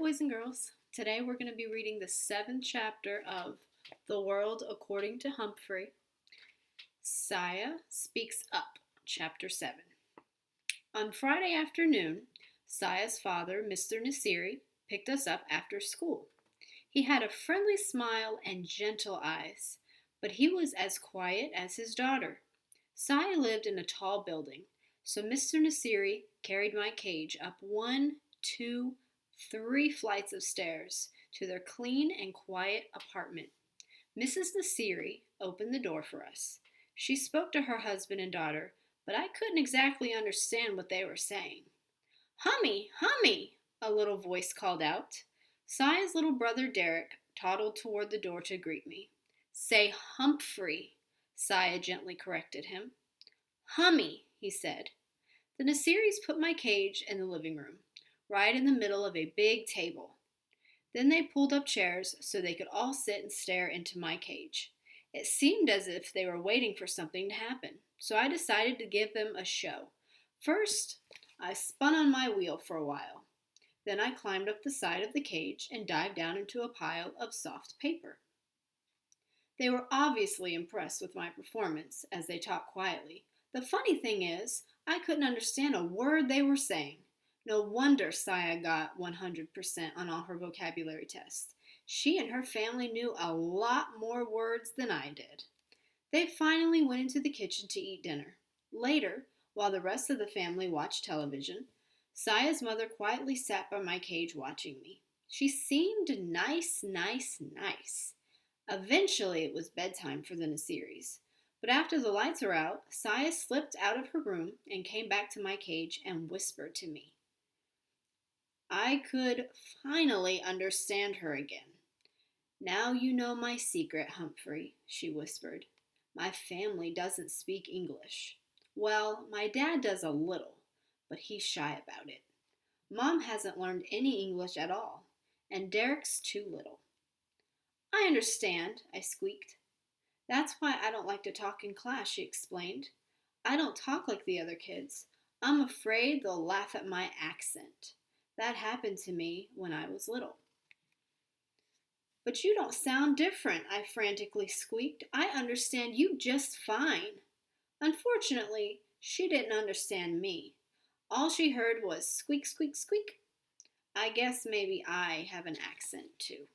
boys and girls. Today we're going to be reading the 7th chapter of The World According to Humphrey. Saya Speaks Up, Chapter 7. On Friday afternoon, Saya's father, Mr. Nasiri, picked us up after school. He had a friendly smile and gentle eyes, but he was as quiet as his daughter. Saya lived in a tall building, so Mr. Nasiri carried my cage up 1, 2, 3 flights of stairs to their clean and quiet apartment. Mrs. Nasiri opened the door for us. She spoke to her husband and daughter, but I couldn't exactly understand what they were saying. "Hummy, Hummy," a little voice called out. Saya's little brother Derek toddled toward the door to greet me. "Say Humphrey," Saya gently corrected him. "Hummy," he said. The Nasiris put my cage in the living room, right in the middle of a big table. Then they pulled up chairs so they could all sit and stare into my cage. It seemed as if they were waiting for something to happen, so I decided to give them a show. First, I spun on my wheel for a while. Then I climbed up the side of the cage and dived down into a pile of soft paper. They were obviously impressed with my performance as they talked quietly. The funny thing is, I couldn't understand a word they were saying. No wonder Saya got 100% on all her vocabulary tests. She and her family knew a lot more words than I did. They finally went into the kitchen to eat dinner. Later, while the rest of the family watched television, Saya's mother quietly sat by my cage watching me. She seemed nice. Eventually, it was bedtime for the Nasiris. But after the lights were out, Saya slipped out of her room and came back to my cage and whispered to me. I could finally understand her again. "Now you know my secret, Humphrey," she whispered. "My family doesn't speak English. Well, my dad does a little, but he's shy about it. Mom hasn't learned any English at all, and Derek's too little." "I understand," I squeaked. "That's why I don't like to talk in class," she explained. "I don't talk like the other kids. I'm afraid they'll laugh at my accent. That happened to me when I was little." "But you don't sound different," I frantically squeaked. "I understand you just fine." Unfortunately, she didn't understand me. All she heard was squeak, squeak, squeak. I guess maybe I have an accent too.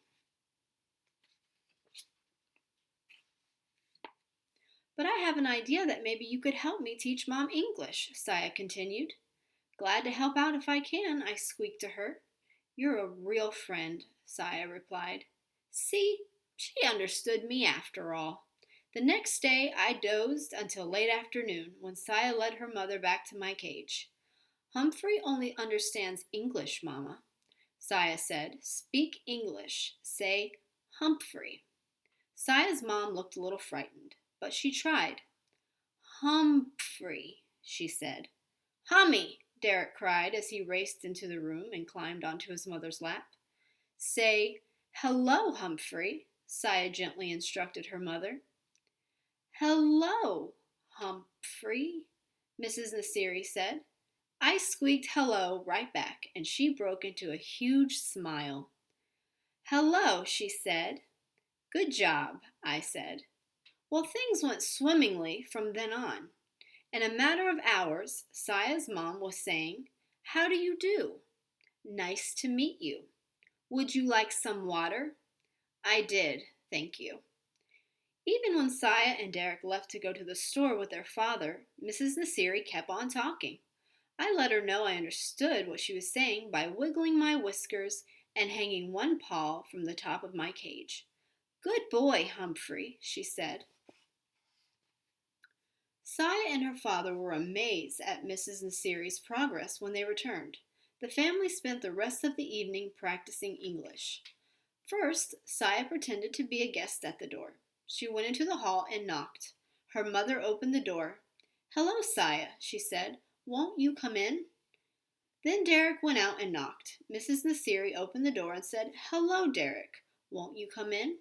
"But I have an idea that maybe you could help me teach Mom English," Saya continued. "Glad to help out if I can," I squeaked to her. "You're a real friend," Saya replied. See, she understood me after all. The next day, I dozed until late afternoon when Saya led her mother back to my cage. "Humphrey only understands English, Mama," Saya said. "Speak English. Say Humphrey." Saya's mom looked a little frightened, but she tried. "Humphrey," she said. "Hummy," Derek cried as he raced into the room and climbed onto his mother's lap. "Say, hello, Humphrey," Saya gently instructed her mother. "Hello, Humphrey," Mrs. Nasiri said. I squeaked hello right back, and she broke into a huge smile. "Hello," she said. "Good job," I said. Well, things went swimmingly from then on. In a matter of hours, Saya's mom was saying, "How do you do?" "Nice to meet you." "Would you like some water?" I did, thank you. Even when Saya and Derek left to go to the store with their father, Mrs. Nasiri kept on talking. I let her know I understood what she was saying by wiggling my whiskers and hanging one paw from the top of my cage. "Good boy, Humphrey," she said. Saya and her father were amazed at Mrs. Nasiri's progress when they returned. The family spent the rest of the evening practicing English. First, Saya pretended to be a guest at the door. She went into the hall and knocked. Her mother opened the door. "Hello, Saya," she said. "Won't you come in?" Then Derek went out and knocked. Mrs. Nasiri opened the door and said, "Hello, Derek. Won't you come in?"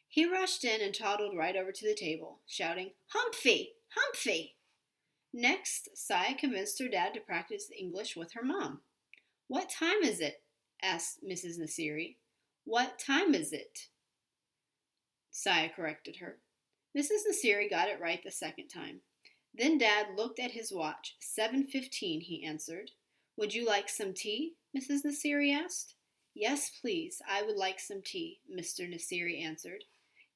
He rushed in and toddled right over to the table, shouting, "Humphrey! Humphrey!" Next, Saya convinced her dad to practice English with her mom. "What time is it?" asked Mrs. Nasiri. What time is it? Saya corrected her. Mrs. Nasiri got it right the second time. Then Dad looked at his watch. 7:15, he answered. Would you like some tea? Mrs. Nasiri asked. Yes, please. I would like some tea, Mr. Nasiri answered.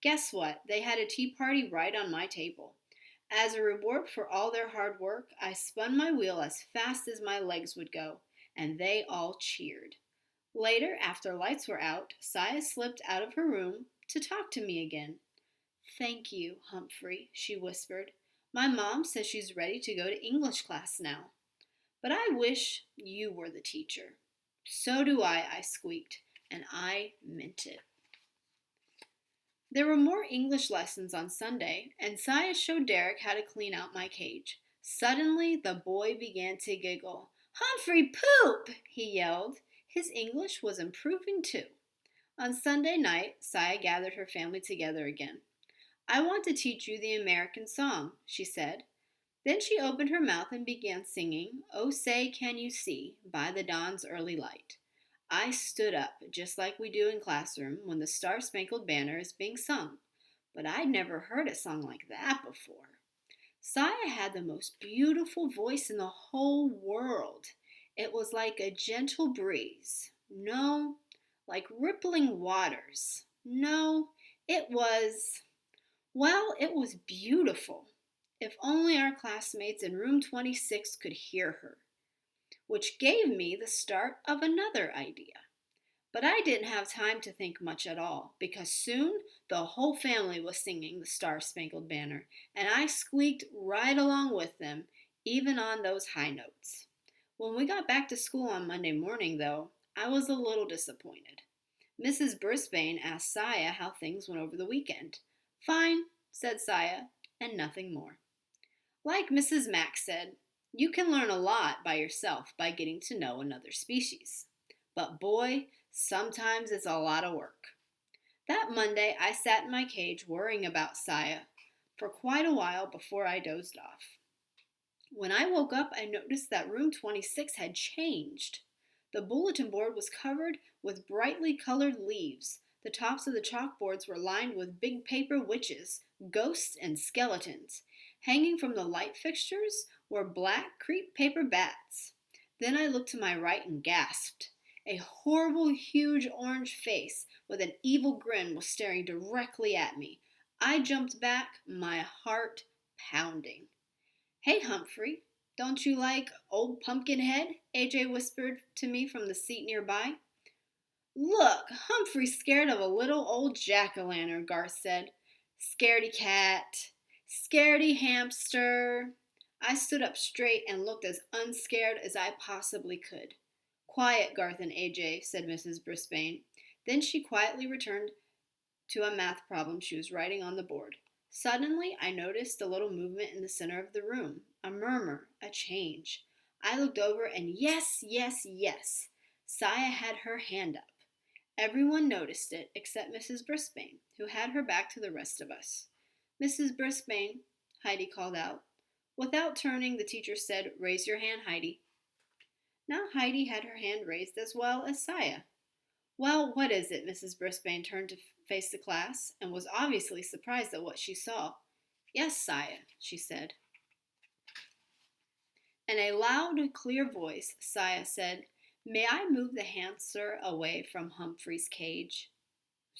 Guess what? They had a tea party right on my table. As a reward for all their hard work, I spun my wheel as fast as my legs would go, and they all cheered. Later, after lights were out, Saya slipped out of her room to talk to me again. Thank you, Humphrey, she whispered. My mom says she's ready to go to English class now. But I wish you were the teacher. So do I squeaked, and I meant it. There were more English lessons on Sunday, and Saya showed Derek how to clean out my cage. Suddenly, the boy began to giggle. Humphrey, poop! He yelled. His English was improving too. On Sunday night, Saya gathered her family together again. I want to teach you the American song, she said. Then she opened her mouth and began singing, Oh Say Can You See, by the dawn's early light. I stood up, just like we do in classroom when the Star-Spangled Banner is being sung, but I'd never heard it sung like that before. Saya had the most beautiful voice in the whole world. It was like a gentle breeze. No, like rippling waters. No, it was beautiful. If only our classmates in room 26 could hear her. Which gave me the start of another idea. But I didn't have time to think much at all, because soon the whole family was singing the Star-Spangled Banner, and I squeaked right along with them, even on those high notes. When we got back to school on Monday morning, though, I was a little disappointed. Mrs. Brisbane asked Saya how things went over the weekend. Fine, said Saya, and nothing more. Like Mrs. Mack said, you can learn a lot by yourself by getting to know another species. But boy, sometimes it's a lot of work. That Monday, I sat in my cage worrying about Saya for quite a while before I dozed off. When I woke up, I noticed that room 26 had changed. The bulletin board was covered with brightly colored leaves. The tops of the chalkboards were lined with big paper witches, ghosts, and skeletons. Hanging from the light fixtures were black crepe paper bats. Then I looked to my right and gasped. A horrible, huge orange face with an evil grin was staring directly at me. I jumped back, my heart pounding. Hey, Humphrey, don't you like Old Pumpkinhead? AJ whispered to me from the seat nearby. Look, Humphrey's scared of a little old jack-o'-lantern, Garth said. Scaredy cat. Scaredy hamster. I stood up straight and looked as unscared as I possibly could. Quiet, Garth and AJ, said Mrs. Brisbane. Then she quietly returned to a math problem she was writing on the board. Suddenly, I noticed a little movement in the center of the room, a murmur, a change. I looked over and yes, Saya had her hand up. Everyone noticed it except Mrs. Brisbane, who had her back to the rest of us. Mrs. Brisbane, Heidi called out. Without turning, the teacher said, Raise your hand, Heidi. Now Heidi had her hand raised as well as Saya. Well, what is it? Mrs. Brisbane turned to face the class and was obviously surprised at what she saw. Yes, Saya, she said. In a loud, clear voice, Saya said, May I move the hamster away from Humphrey's cage?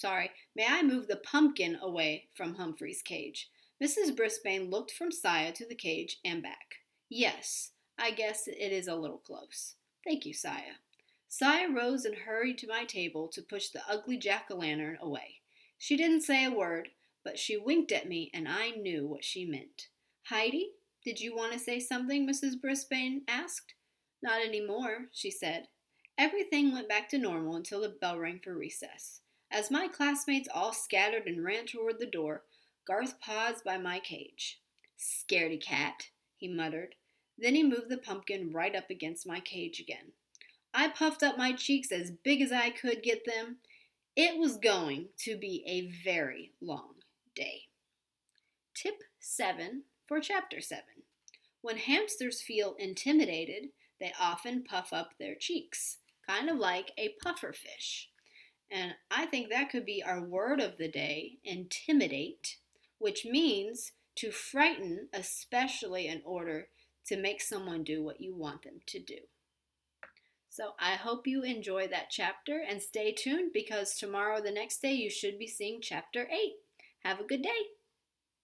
May I move the pumpkin away from Humphrey's cage? Mrs. Brisbane looked from Saya to the cage and back. Yes, I guess it is a little close. Thank you, Saya. Saya rose and hurried to my table to push the ugly jack-o'-lantern away. She didn't say a word, but she winked at me and I knew what she meant. Heidi, did you want to say something? Mrs. Brisbane asked. Not anymore, she said. Everything went back to normal until the bell rang for recess. As my classmates all scattered and ran toward the door, Garth paused by my cage. Scaredy cat, he muttered. Then he moved the pumpkin right up against my cage again. I puffed up my cheeks as big as I could get them. It was going to be a very long day. Tip 7 for Chapter 7. When hamsters feel intimidated, they often puff up their cheeks. kind of like a pufferfish. And I think that could be our word of the day, intimidate, which means to frighten, especially in order to make someone do what you want them to do. So I hope you enjoy that chapter and stay tuned because tomorrow, the next day, you should be seeing chapter 8. Have a good day.